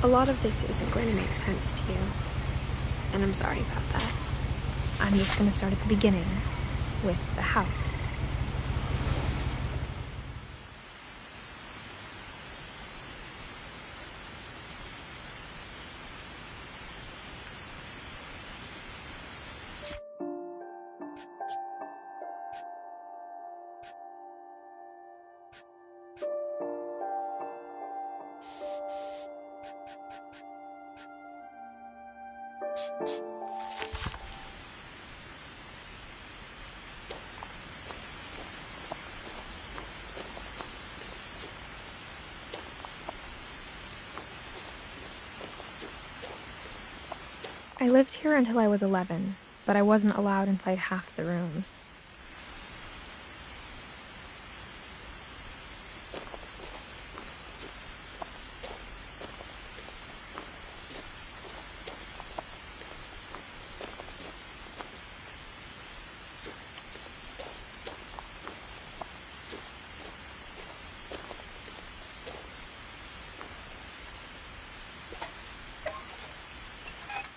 A lot of this isn't going to make sense to you, and I'm sorry about that. I'm just going to start at the beginning, with the house. I lived here until I was 11, but I wasn't allowed inside half the rooms.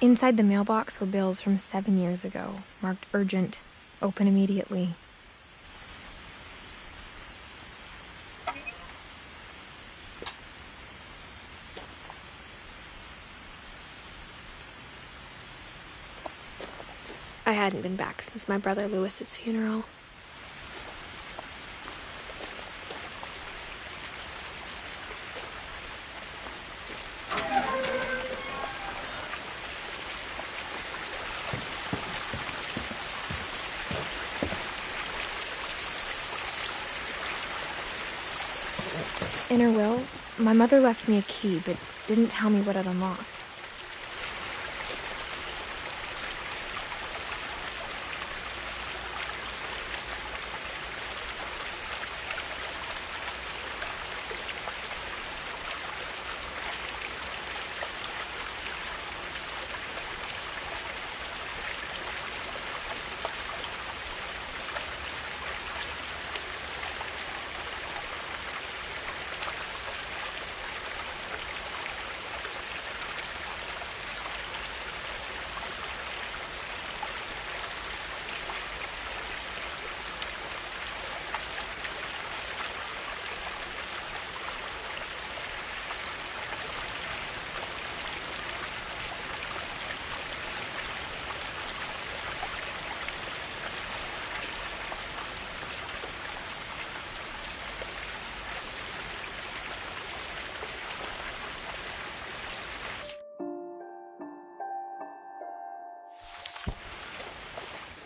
Inside the mailbox were bills from 7 years ago, marked urgent, open immediately. I hadn't been back since my brother Lewis's funeral. In her will, my mother left me a key, but didn't tell me what it unlocked.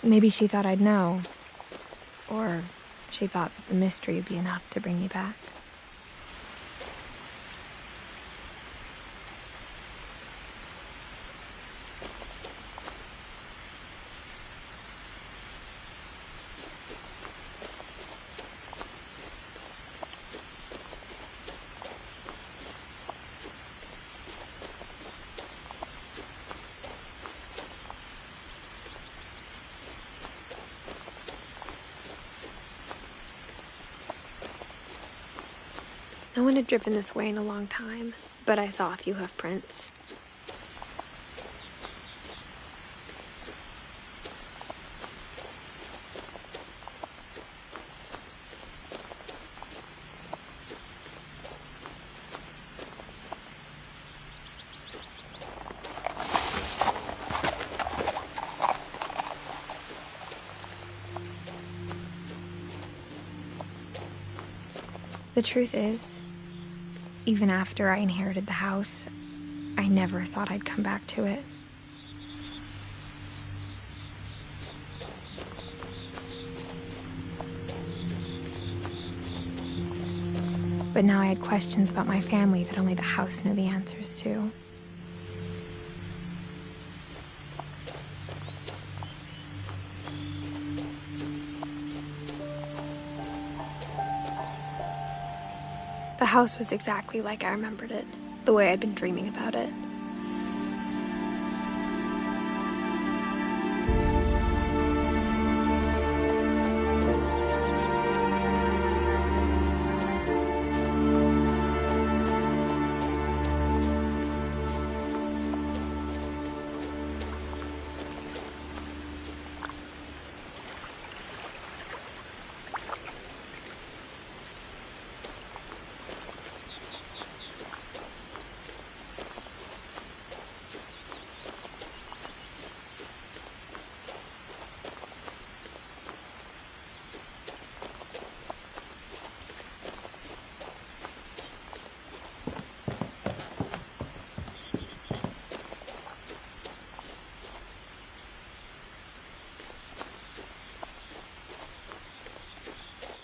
Maybe she thought I'd know. Or she thought that the mystery would be enough to bring me back. No one had driven this way in a long time, but I saw a few hoof prints. The truth is, even after I inherited the house, I never thought I'd come back to it. But now I had questions about my family that only the house knew the answers to. The house was exactly like I remembered it, the way I'd been dreaming about it.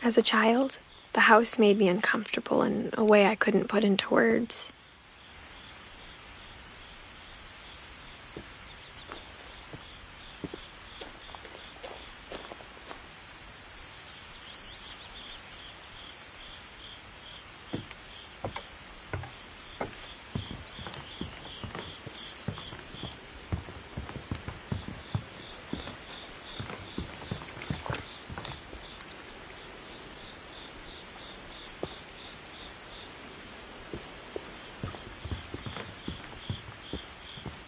As a child, the house made me uncomfortable in a way I couldn't put into words.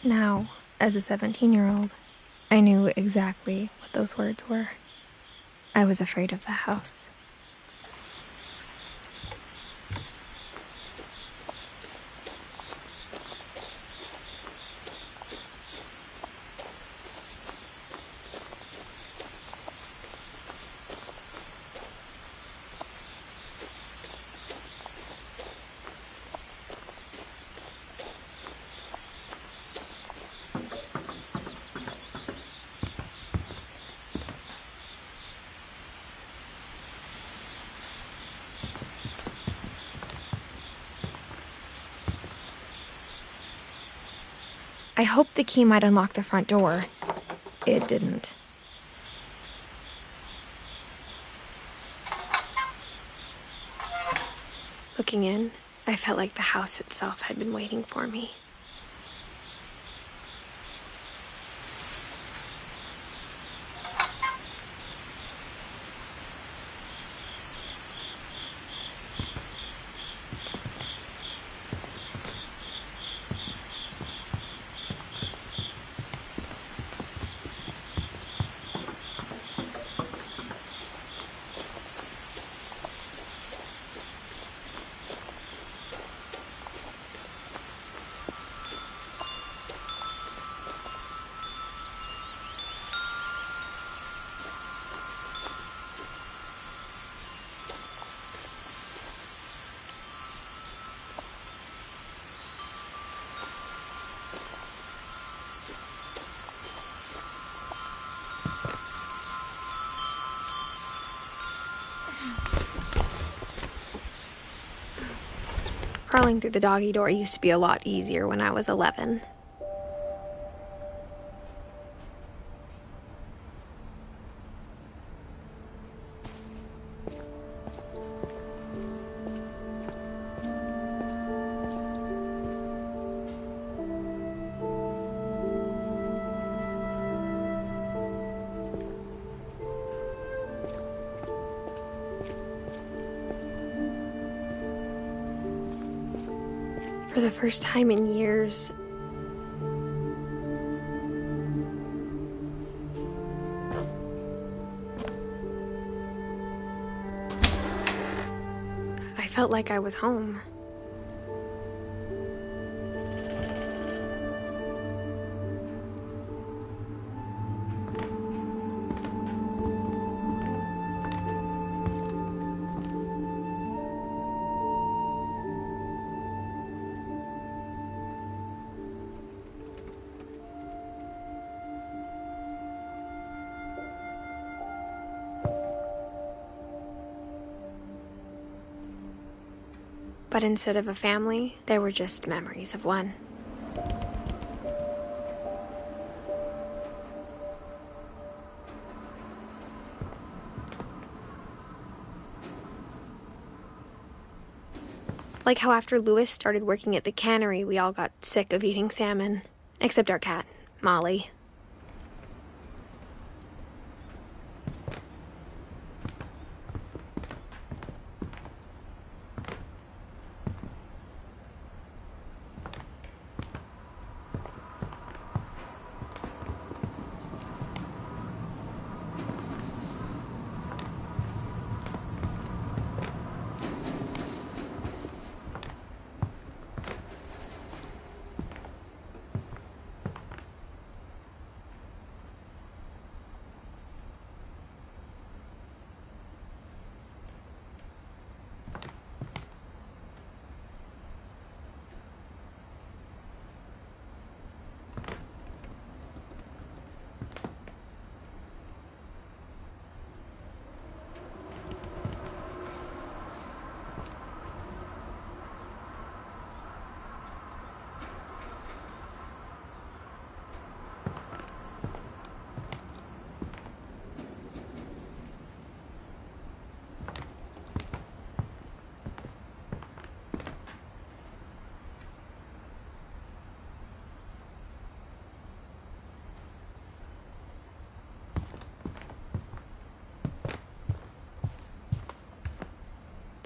Now, as a 17-year-old, I knew exactly what those words were. I was afraid of the house. I hoped the key might unlock the front door. It didn't. Looking in, I felt like the house itself had been waiting for me. Crawling through the doggy door used to be a lot easier when I was 11. For the first time in years, I felt like I was home. But instead of a family, there were just memories of one. Like how after Louis started working at the cannery, we all got sick of eating salmon. Except our cat, Molly.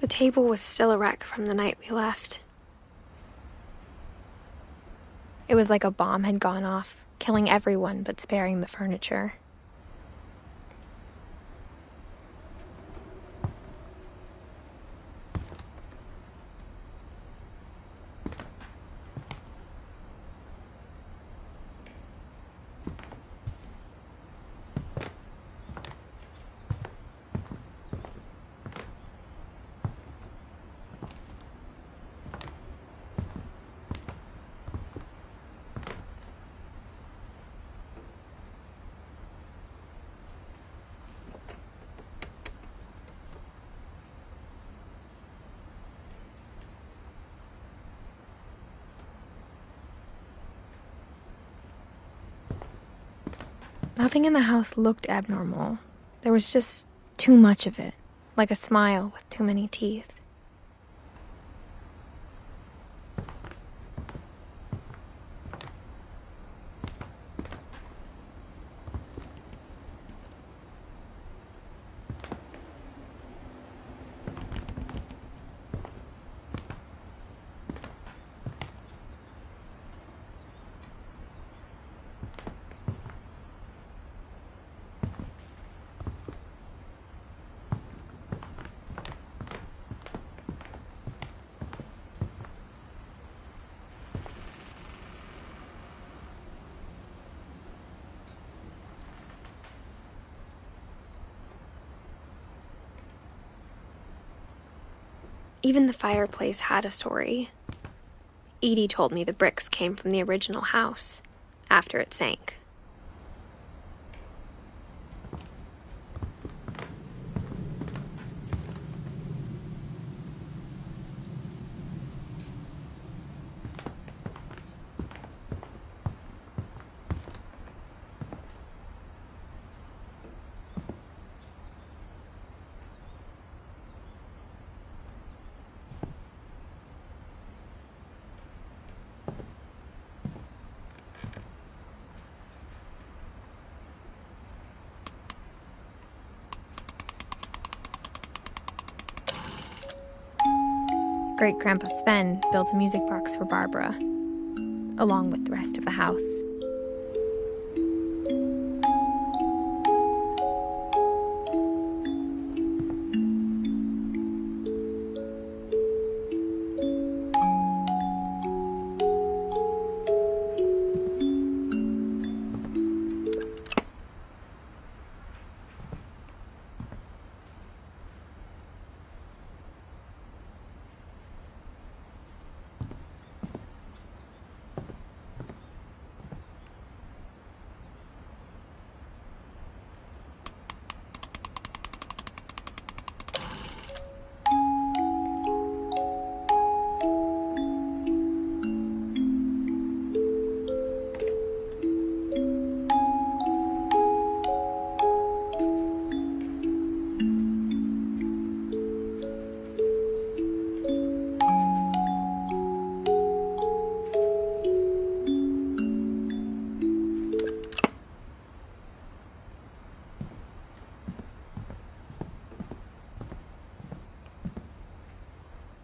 The table was still a wreck from the night we left. It was like a bomb had gone off, killing everyone but sparing the furniture. Nothing in the house looked abnormal. There was just too much of it, like a smile with too many teeth. Even the fireplace had a story. Edie told me the bricks came from the original house, after it sank. Great-Grandpa Sven built a music box for Barbara, along with the rest of the house.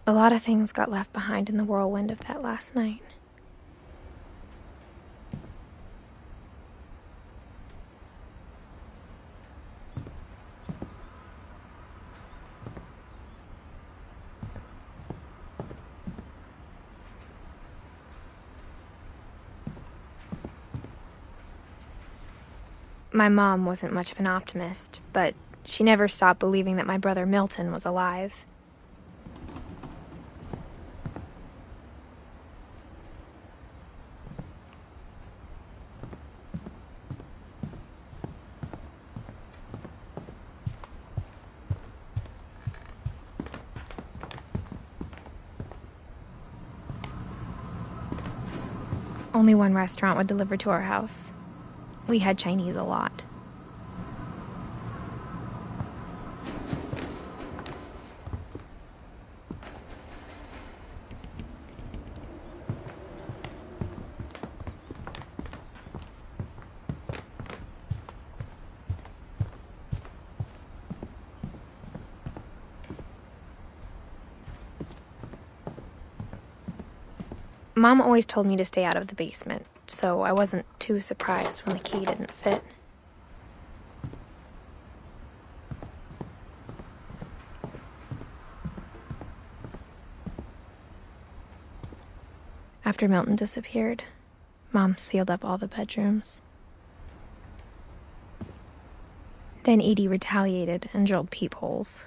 A lot of things got left behind in the whirlwind of that last night. My mom wasn't much of an optimist, but she never stopped believing that my brother Milton was alive. Only one restaurant would deliver to our house. We had Chinese a lot. Mom always told me to stay out of the basement, so I wasn't too surprised when the key didn't fit. After Milton disappeared, Mom sealed up all the bedrooms. Then Edie retaliated and drilled peepholes.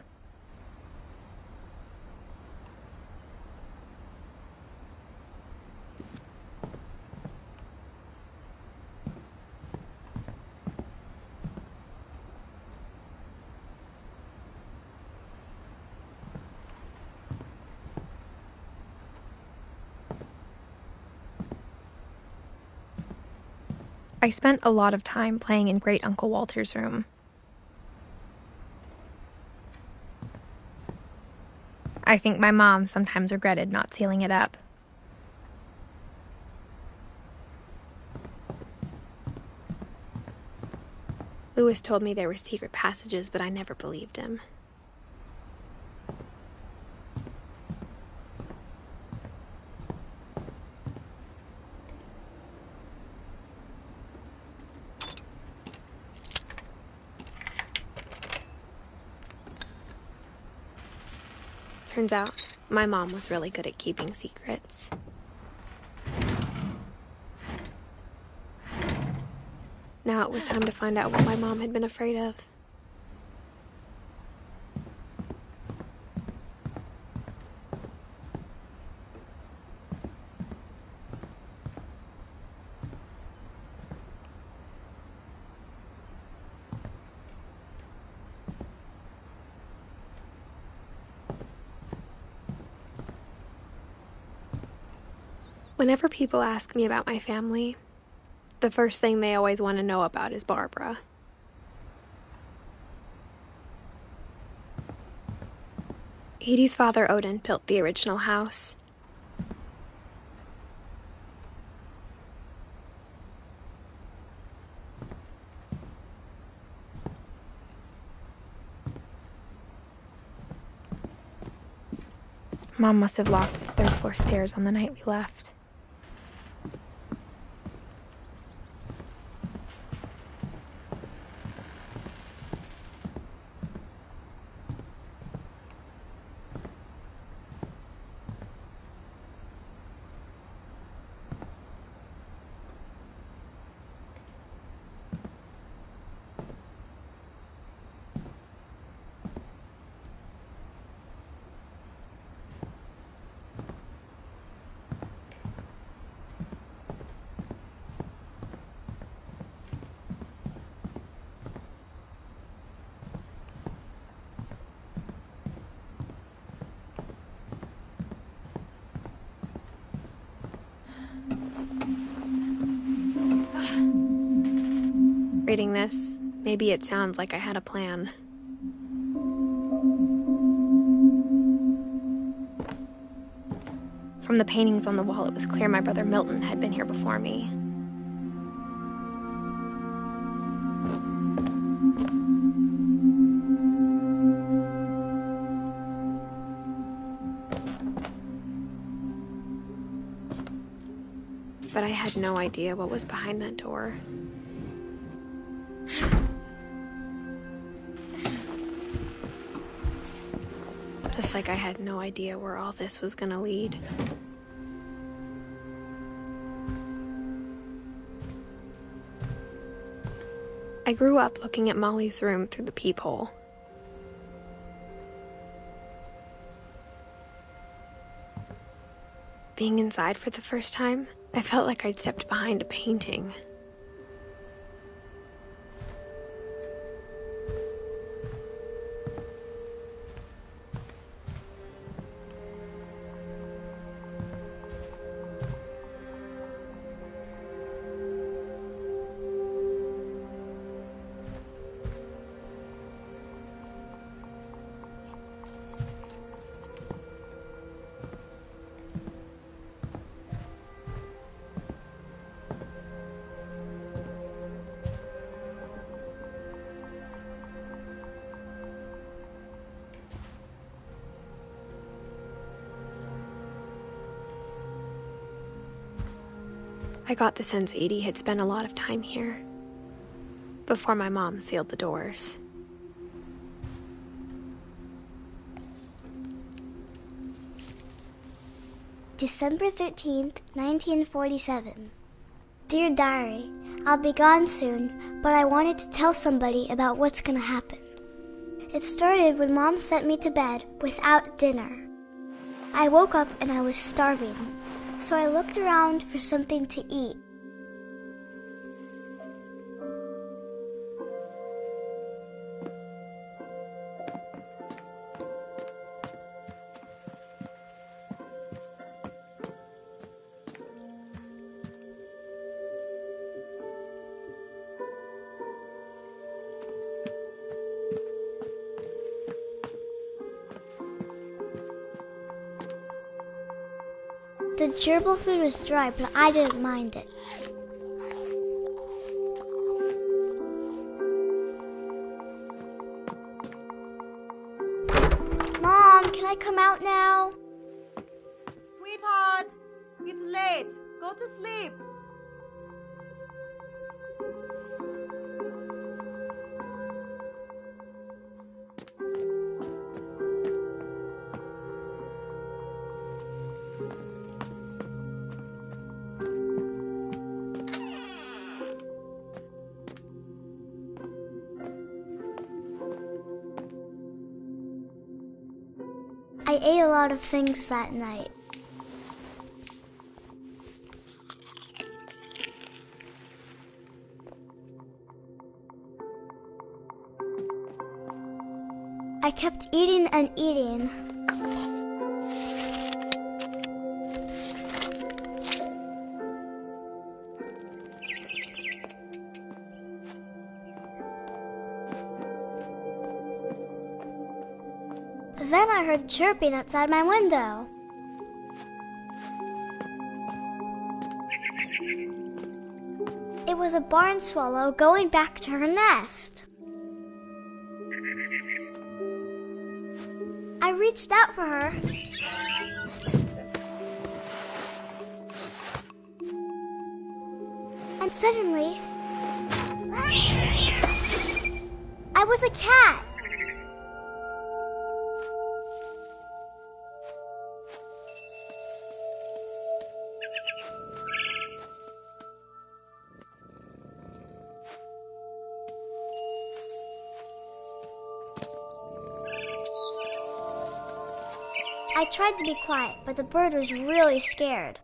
I spent a lot of time playing in Great Uncle Walter's room. I think my mom sometimes regretted not sealing it up. Lewis told me there were secret passages, but I never believed him. Turns out, my mom was really good at keeping secrets. Now it was time to find out what my mom had been afraid of. Whenever people ask me about my family, the first thing they always want to know about is Barbara. Edie's father, Odin, built the original house. Mom must have locked the third floor stairs on the night we left. Reading this, maybe it sounds like I had a plan. From the paintings on the wall, it was clear my brother Milton had been here before me. But I had no idea what was behind that door. Just like I had no idea where all this was gonna lead. I grew up looking at Molly's room through the peephole. Being inside for the first time, I felt like I'd stepped behind a painting. I got the sense Edie had spent a lot of time here before my mom sealed the doors. December 13th, 1947. Dear Diary, I'll be gone soon, but I wanted to tell somebody about what's gonna happen. It started when Mom sent me to bed without dinner. I woke up and I was starving, so I looked around for something to eat. The gerbil food was dry, but I didn't mind it. Mom, can I come out now? Sweetheart, it's late. Go to sleep. I ate a lot of things that night. I kept eating and eating. Then I heard chirping outside my window. It was a barn swallow going back to her nest. I reached out for her. And suddenly, I was a cat. I tried to be quiet, but the bird was really scared.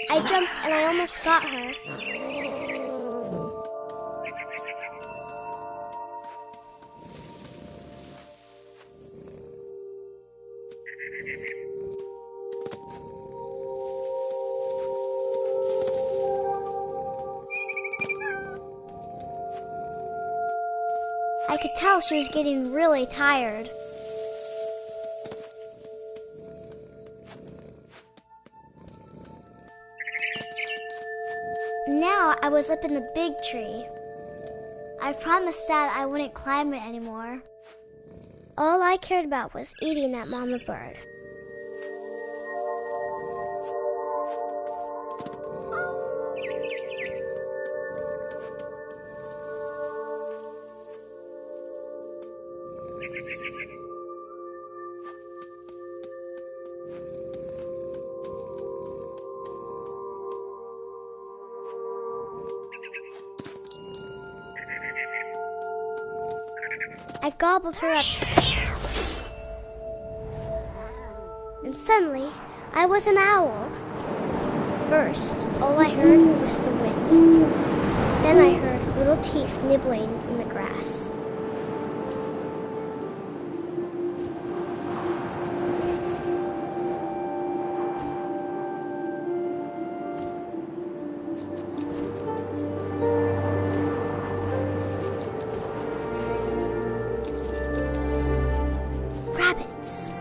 I jumped and I almost got her. I could tell she was getting really tired. Now I was up in the big tree. I promised Dad I wouldn't climb it anymore. All I cared about was eating that mama bird. I gobbled her up. And suddenly, I was an owl. First, all I heard was the wind. Then I heard little teeth nibbling in the grass. Rabbits.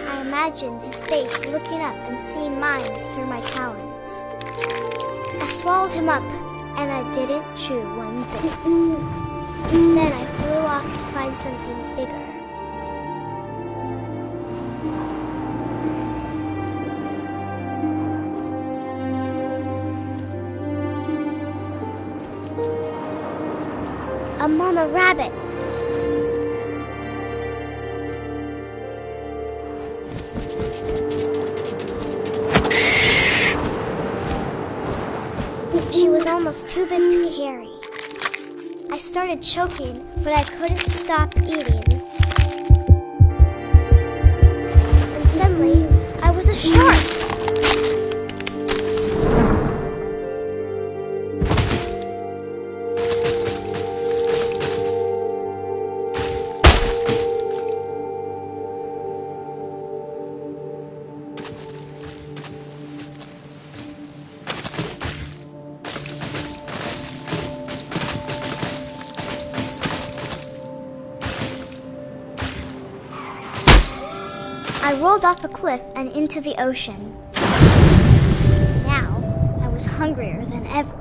I imagined his face looking up and seeing mine through my talons. I swallowed him up, and I didn't chew one bit. Then I flew off to find something bigger. A mama rabbit. She was almost too big to carry. I started choking, but I couldn't stop eating. And suddenly, I was a shark. I rolled off a cliff and into the ocean. Now, I was hungrier than ever.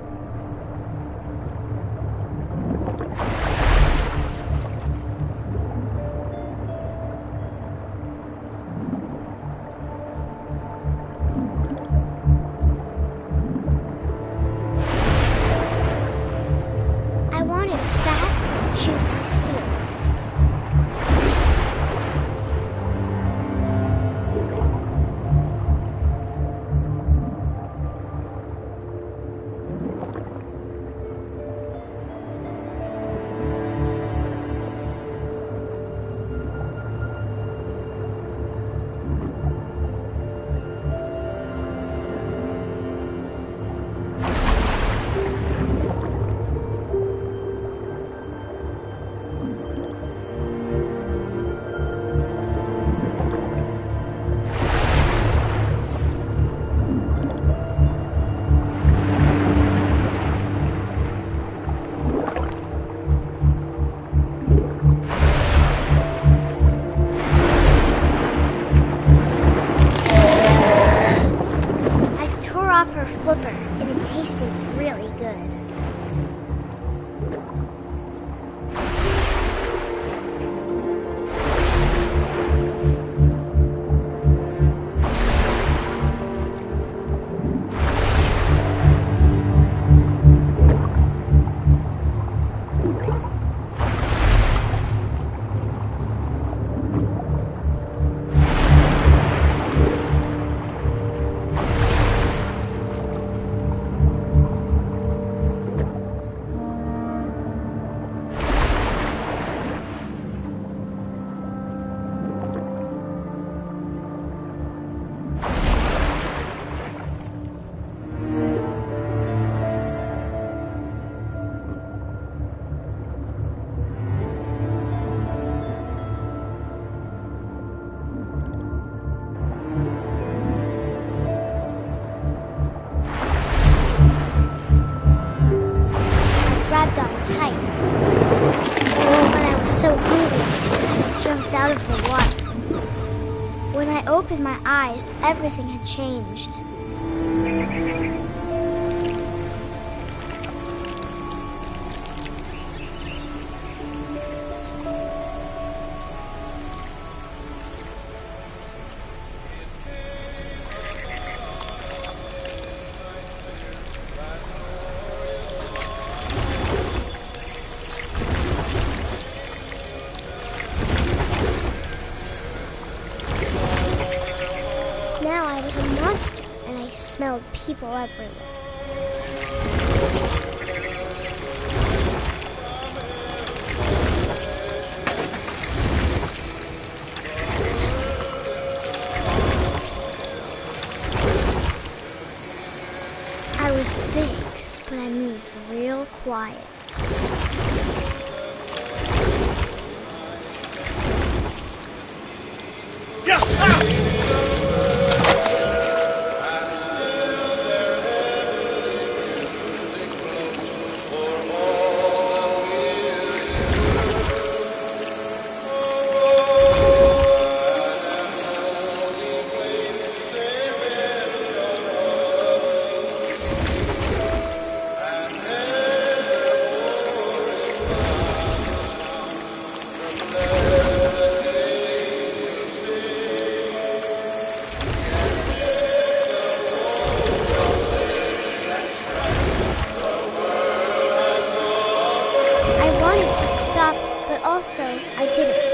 I wanted fat, juicy seals. Off her flipper, and it tasted really good. Grabbed on tight. When I was so hungry, I jumped out of the water. When I opened my eyes, everything had changed. was a monster, and I smelled people everywhere. I was big, but I moved real quiet. Also, I didn't.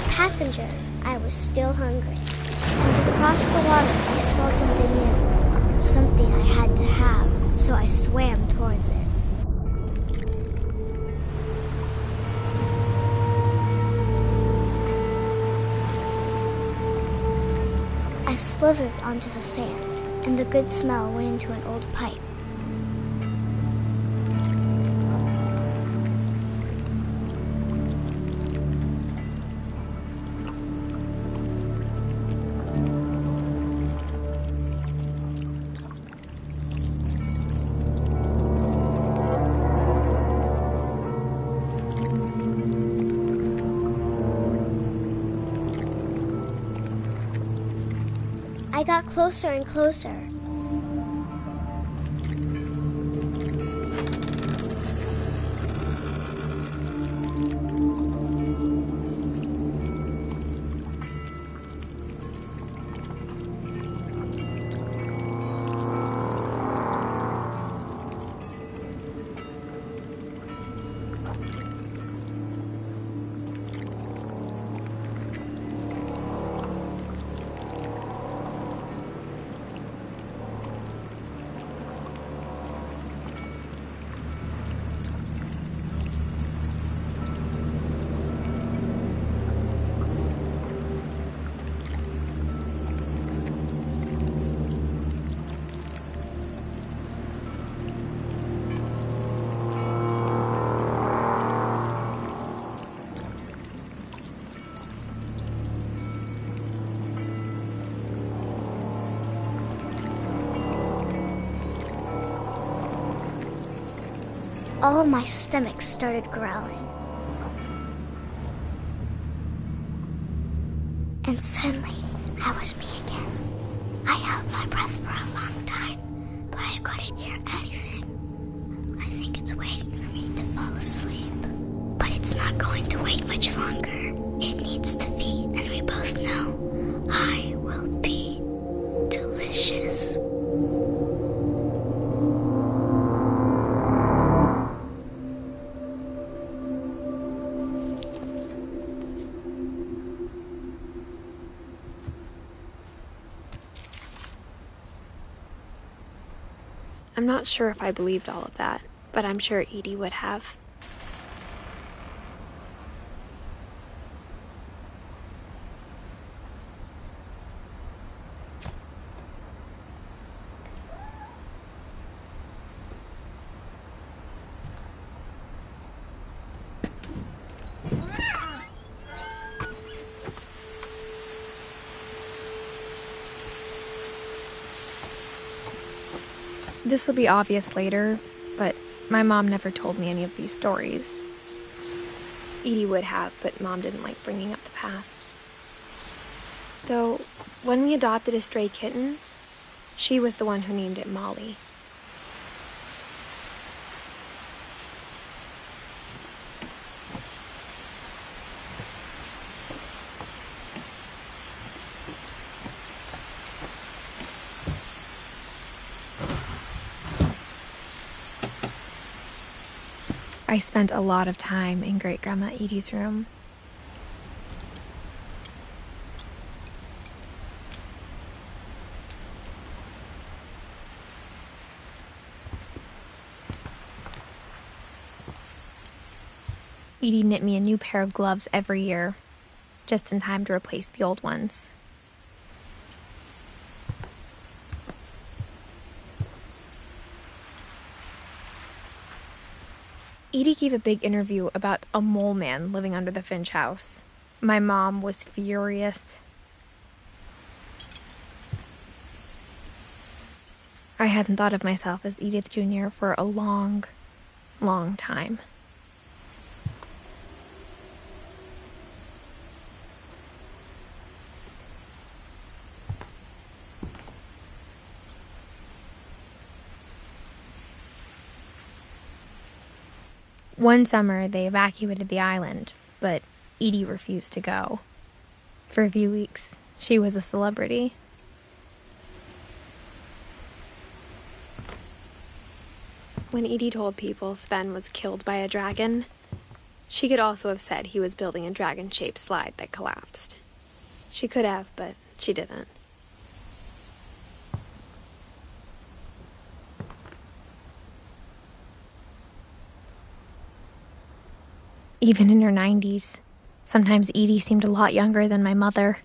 Passenger, I was still hungry. And to cross the water, I smelled something new. Something I had to have, so I swam towards it. I slithered onto the sand, and the good smell went into an old pipe. I got closer and closer. All my stomach started growling. And suddenly, I was me again. I held my breath for a long time, but I couldn't hear anything. I think it's waiting for me to fall asleep. But it's not going to wait much longer. It needs to feed, and we both know I will be delicious. I'm not sure if I believed all of that, but I'm sure Edie would have. This will be obvious later, but my mom never told me any of these stories. Edie would have, but Mom didn't like bringing up the past. Though, when we adopted a stray kitten, she was the one who named it Molly. I spent a lot of time in Great-Grandma Edie's room. Edie knit me a new pair of gloves every year, just in time to replace the old ones. Edie gave a big interview about a mole man living under the Finch house. My mom was furious. I hadn't thought of myself as Edith Jr. for a long, long time. One summer, they evacuated the island, but Edie refused to go. For a few weeks, she was a celebrity. When Edie told people Sven was killed by a dragon, she could also have said he was building a dragon-shaped slide that collapsed. She could have, but she didn't. Even in her 90s, sometimes Edie seemed a lot younger than my mother.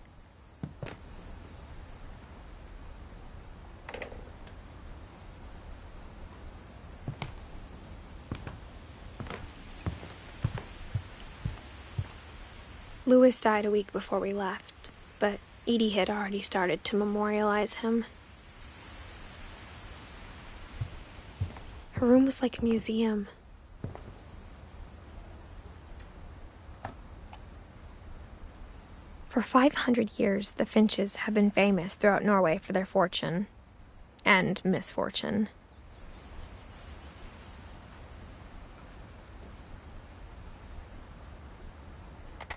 Louis died a week before we left, but Edie had already started to memorialize him. Her room was like a museum. For 500 years, the Finches have been famous throughout Norway for their fortune and misfortune.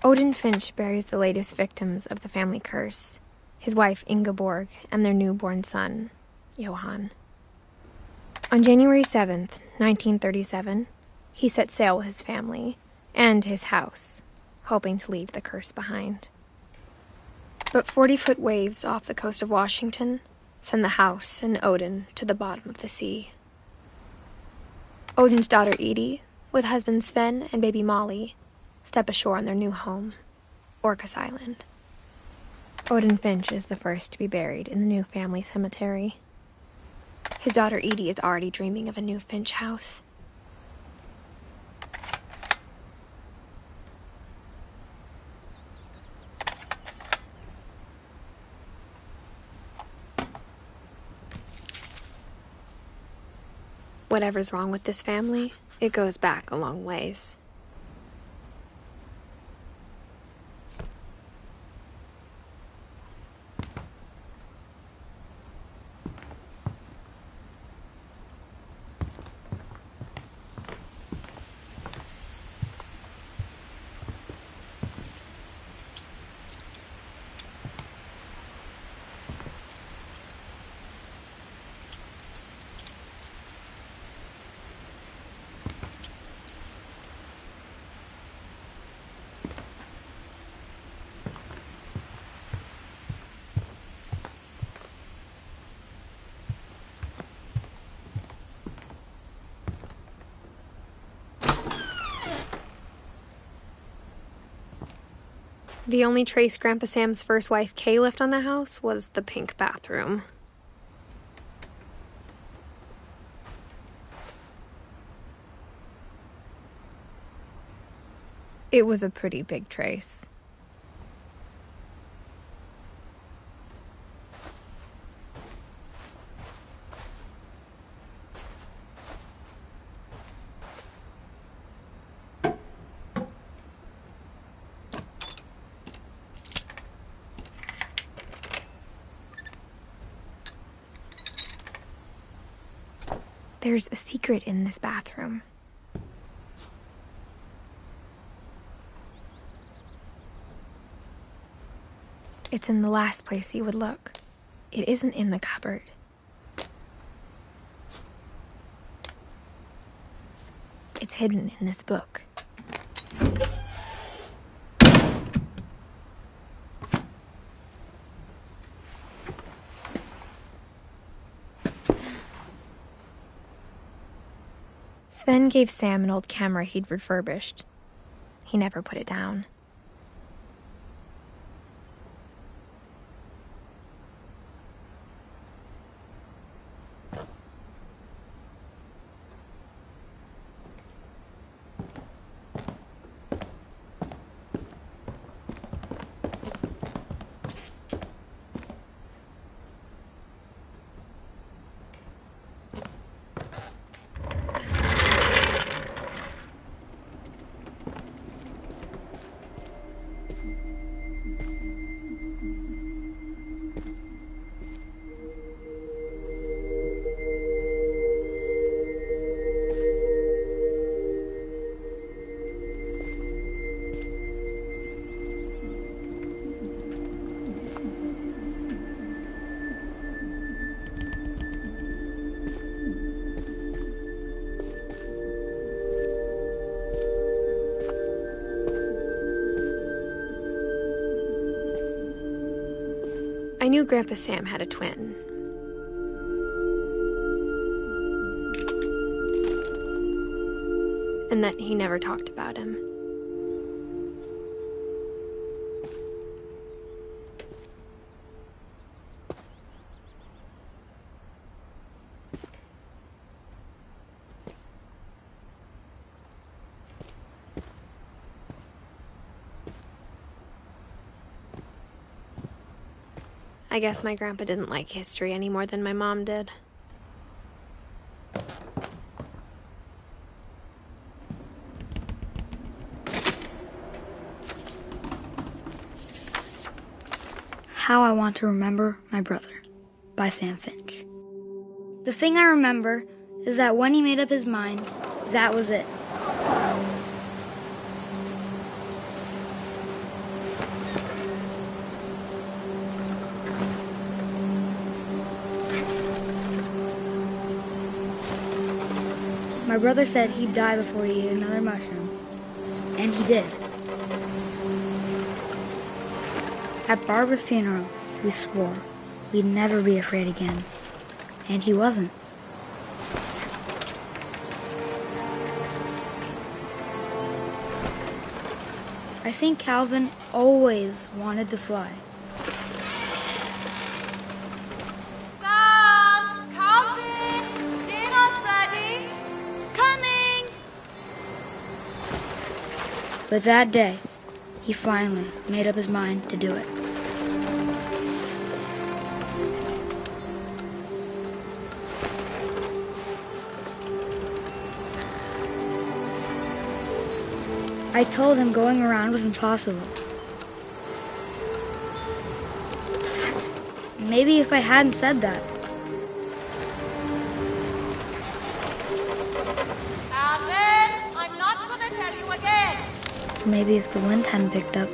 Odin Finch buries the latest victims of the family curse, his wife Ingeborg and their newborn son, Johan. On January 7th, 1937, he set sail with his family and his house, hoping to leave the curse behind. But 40-foot waves off the coast of Washington send the house and Odin to the bottom of the sea. Odin's daughter Edie, with husband Sven and baby Molly, step ashore on their new home, Orcas Island. Odin Finch is the first to be buried in the new family cemetery. His daughter Edie is already dreaming of a new Finch house. Whatever's wrong with this family, it goes back a long ways. The only trace Grandpa Sam's first wife, Kay, left on the house was the pink bathroom. It was a pretty big trace. There's a secret in this bathroom. It's in the last place you would look. It isn't in the cupboard. It's hidden in this book. Sven gave Sam an old camera he'd refurbished. He never put it down. I knew Grandpa Sam had a twin. And that he never talked about him. I guess my grandpa didn't like history any more than my mom did. How I Want to Remember My Brother by Sam Finch. The thing I remember is that when he made up his mind, that was it. My brother said he'd die before he ate another mushroom, and he did. At Barbara's funeral, we swore we'd never be afraid again, and he wasn't. I think Calvin always wanted to fly. Sam! Calvin! Dinner's ready! Coming! But that day, he finally made up his mind to do it. I told him going around was impossible. Maybe if I hadn't said that. Calvin, I'm not gonna tell you again. Maybe if the wind hadn't picked up.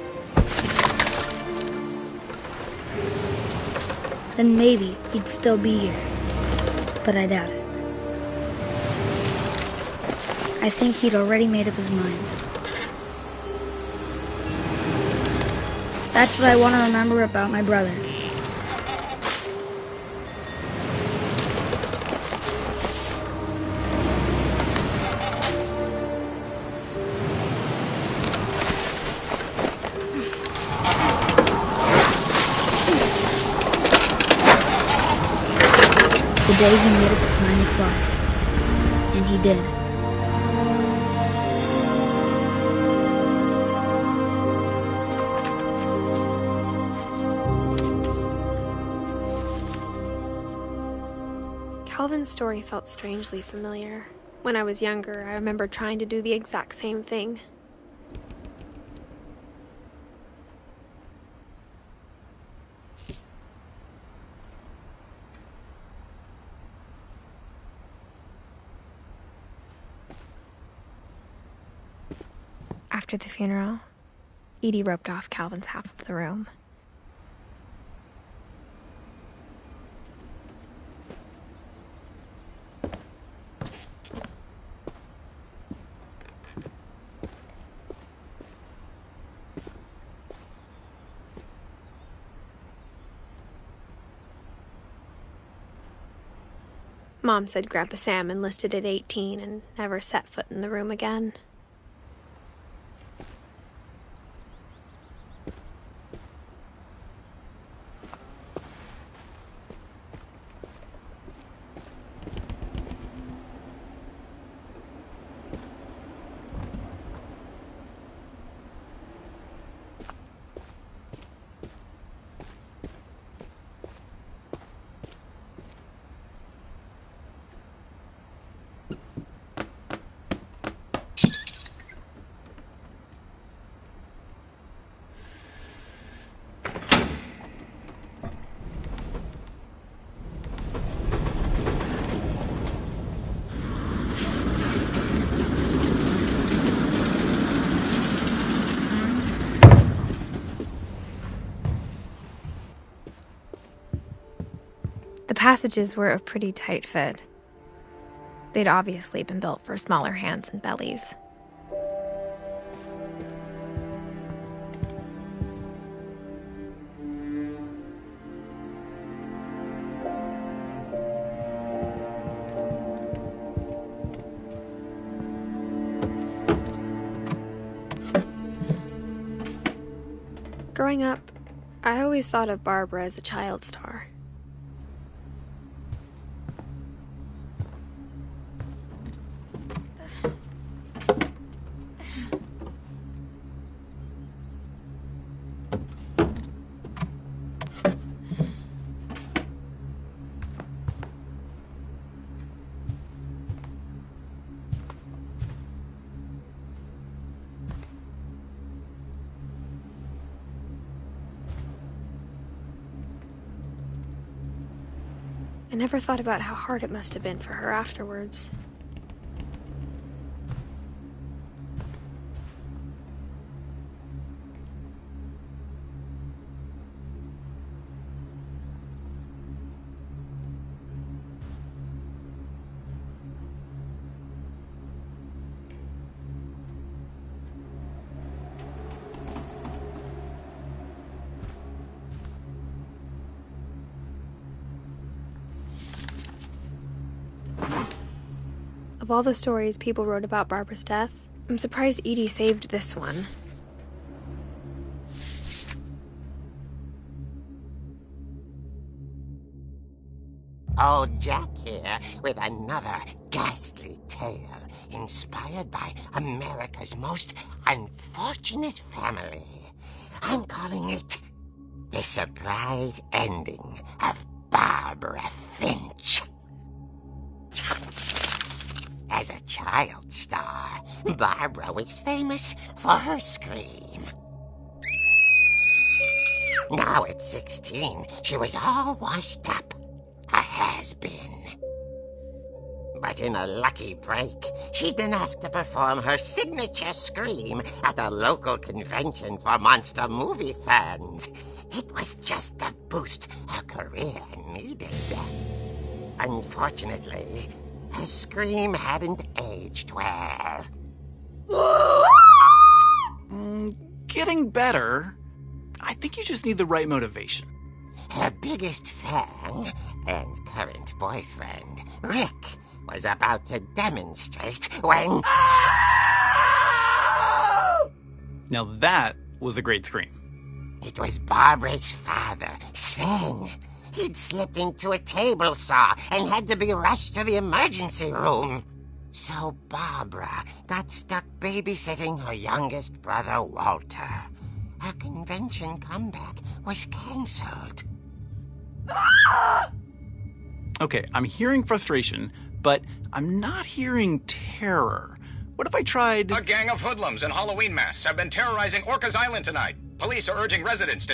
Then maybe he'd still be here. But I doubt it. I think he'd already made up his mind. That's what I want to remember about my brother. the day he made up his mind to fly. And he did. Calvin's story felt strangely familiar. When I was younger, I remember trying to do the exact same thing. After the funeral, Edie roped off Calvin's half of the room. Mom said Grandpa Sam enlisted at 18 and never set foot in the room again. The passages were a pretty tight fit. They'd obviously been built for smaller hands and bellies. Growing up, I always thought of Barbara as a child star. I never thought about how hard it must have been for her afterwards. Of all the stories people wrote about Barbara's death, I'm surprised Edie saved this one. Old Jack here with another ghastly tale inspired by America's most unfortunate family. I'm calling it The Surprise Ending of Barbara Finch. As a child star, Barbara was famous for her scream. Now at 16, she was all washed up, a has-been. But in a lucky break, she'd been asked to perform her signature scream at a local convention for monster movie fans. It was just the boost her career needed. Unfortunately, her scream hadn't aged well. Getting better. I think you just need the right motivation. Her biggest fan and current boyfriend, Rick, was about to demonstrate when... Now that was a great scream. It was Barbara's father, Sven. He'd slipped into a table saw and had to be rushed to the emergency room. So Barbara got stuck babysitting her youngest brother, Walter. Her convention comeback was canceled. Okay, I'm hearing frustration, but I'm not hearing terror. What if I tried... A gang of hoodlums in Halloween masks have been terrorizing Orcas Island tonight. Police are urging residents to...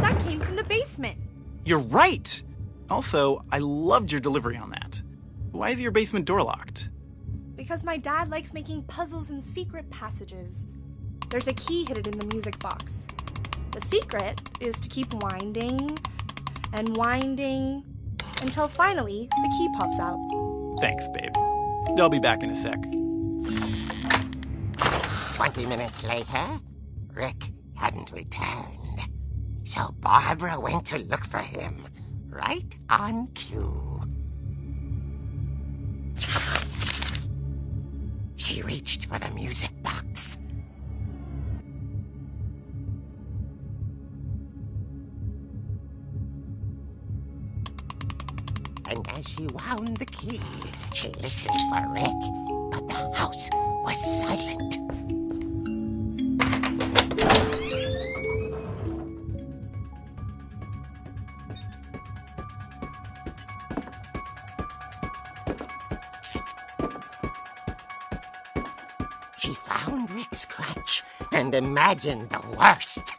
That came from the basement. You're right! Also, I loved your delivery on that. Why is your basement door locked? Because my dad likes making puzzles and secret passages. There's a key hidden in the music box. The secret is to keep winding and winding until finally the key pops out. Thanks, babe. I'll be back in a sec. 20 minutes later, Rick hadn't returned. So Barbara went to look for him, right on cue. She reached for the music box. And as she wound the key, she listened for Rick, but the house was silent. She found Rick's crutch and imagined the worst.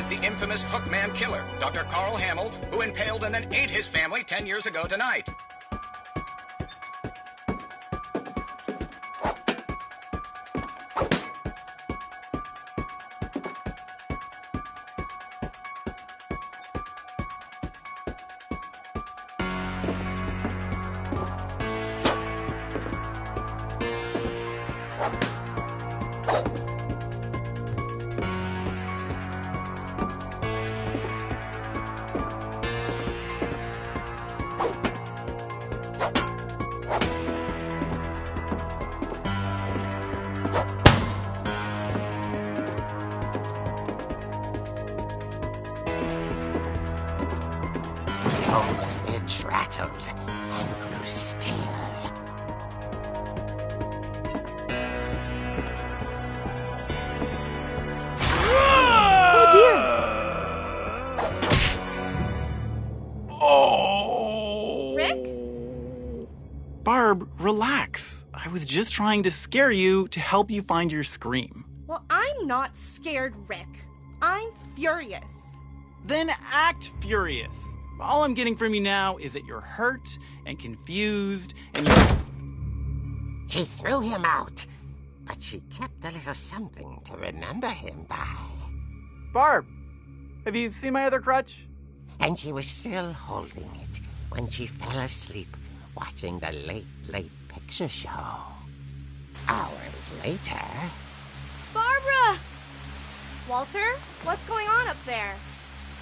The infamous Hookman killer, Dr. Carl Hamill, who impaled and then ate his family 10 years ago tonight. Fridge rattled and grew still. Oh dear! Oh! Rick? Barb, relax. I was just trying to scare you to help you find your scream. Well, I'm not scared, Rick. I'm furious. Then act furious. All I'm getting from you now is that you're hurt and confused and you're... She threw him out, but she kept a little something to remember him by. Barb, have you seen my other crutch? And she was still holding it when she fell asleep watching the late picture show. Hours later... Barbara! Walter, what's going on up there?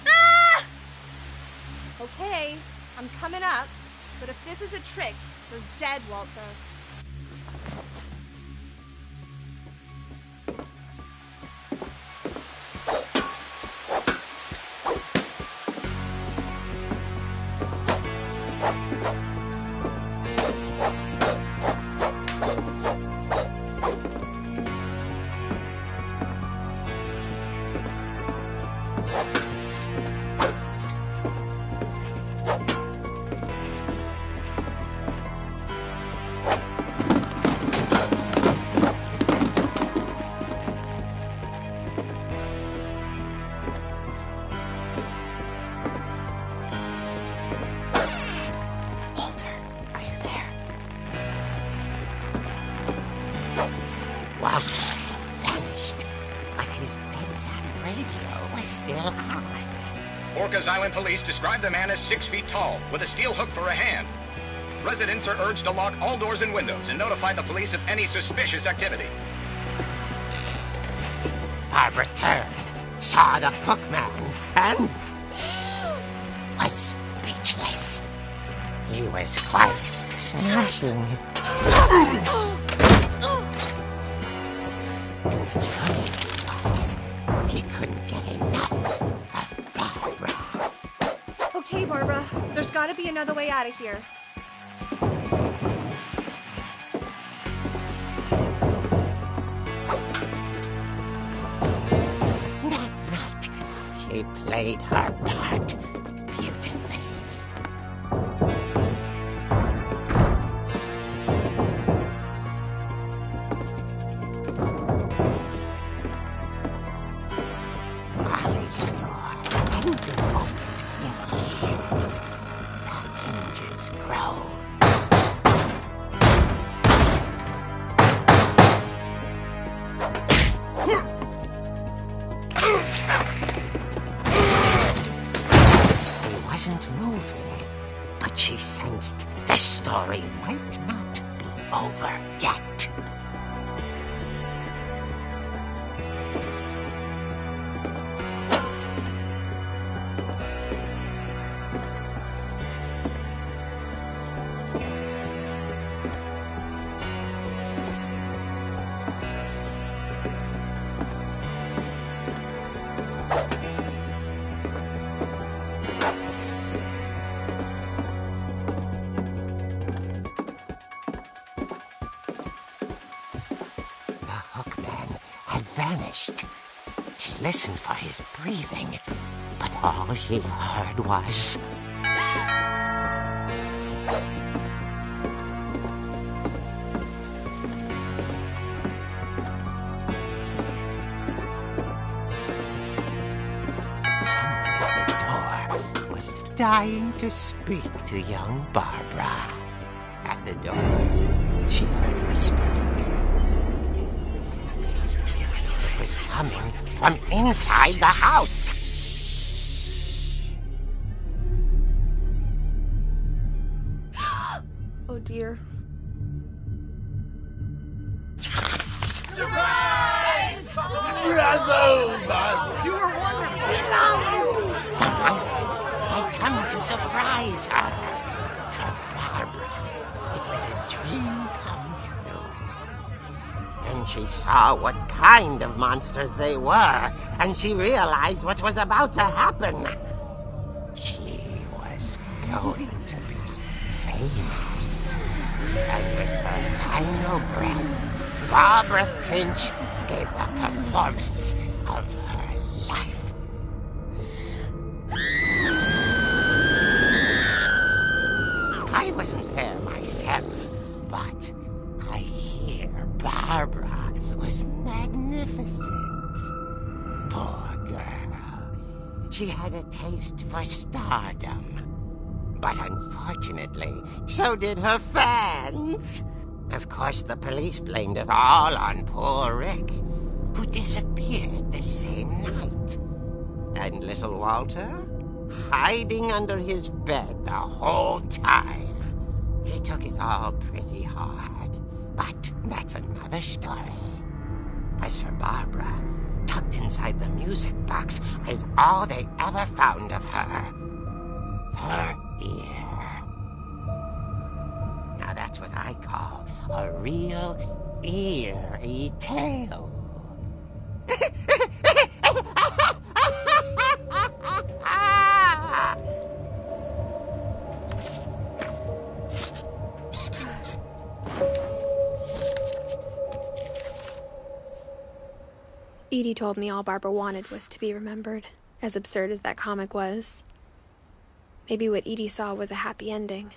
Ah! Okay, I'm coming up, but if this is a trick, you're dead, Walter. his bedside radio was still on. Orcas Island police describe the man as 6 feet tall, with a steel hook for a hand. Residents are urged to lock all doors and windows and notify the police of any suspicious activity. Barbara turned, saw the hook man, and was speechless. He was quite smashing. And the trouble was, he couldn't get enough of Barbara. Okay, Barbara, there's gotta be another way out of here. That night, she played her part beautifully. Molly's door hadn't been opened in years. The hinges grow. He wasn't moving, but she sensed the story might not be over yet. Vanished. She listened for his breathing, but all she heard was... Someone at the door was dying to speak to young Barbara. At the door, she heard whispering. Was coming from inside the house. Oh dear. Surprise! Bravo, Barbara! You were wonderful! The monsters had come to surprise her. For Barbara, it was a dream come true. Then she saw what kind of monsters they were, and she realized what was about to happen. She was going to be famous. And with her final breath, Barbara Finch gave the performance of her life. I wasn't there myself, but I hear Barbara was magnificent. Poor girl. She had a taste for stardom. But unfortunately, so did her fans. Of course, the police blamed it all on poor Rick, who disappeared the same night. And little Walter, hiding under his bed the whole time. He took it all pretty hard, but that's another story. As for Barbara, tucked inside the music box is all they ever found of her. Her ear. Now that's what I call a real eerie tale. Edie told me all Barbara wanted was to be remembered, as absurd as that comic was. Maybe what Edie saw was a happy ending.